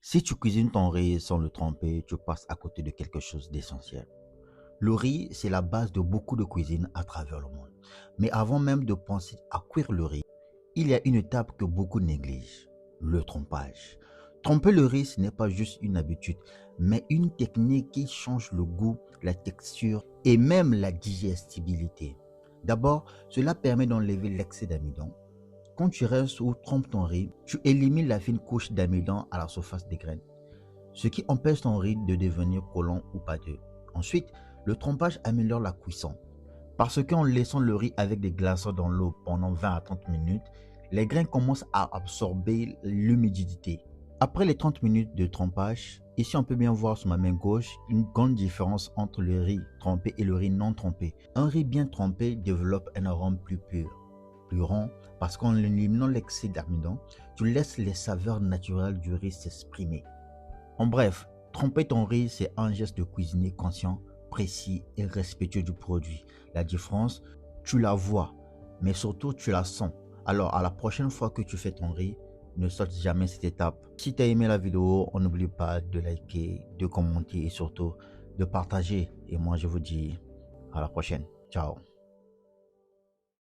Si tu cuisines ton riz sans le tremper, tu passes à côté de quelque chose d'essentiel. Le riz, c'est la base de beaucoup de cuisines à travers le monde. Mais avant même de penser à cuire le riz, il y a une étape que beaucoup négligent, le trompage. Tromper le riz, ce n'est pas juste une habitude, mais une technique qui change le goût, la texture et même la digestibilité. D'abord, cela permet d'enlever l'excès d'amidon. Quand tu rinces ou trompes ton riz, tu élimines la fine couche d'amidon à la surface des graines, ce qui empêche ton riz de devenir collant ou pâteux. Ensuite, le trompage améliore la cuisson. Parce qu'en laissant le riz avec des glaçons dans l'eau pendant 20 à 30 minutes, les grains commencent à absorber l'humidité. Après les 30 minutes de trempage, ici on peut bien voir sur ma main gauche une grande différence entre le riz trempé et le riz non trempé. Un riz bien trempé développe un arôme plus pur, plus rond, parce qu'en éliminant l'excès d'amidon, tu laisses les saveurs naturelles du riz s'exprimer. En bref, tremper ton riz, c'est un geste de cuisinier conscient, précis et respectueux du produit. La différence, tu la vois, mais surtout tu la sens. Alors, à la prochaine fois que tu fais ton riz, ne saute jamais cette étape. Si tu as aimé la vidéo, on n'oublie pas de liker, de commenter et surtout de partager. Et moi, je vous dis à la prochaine. Ciao.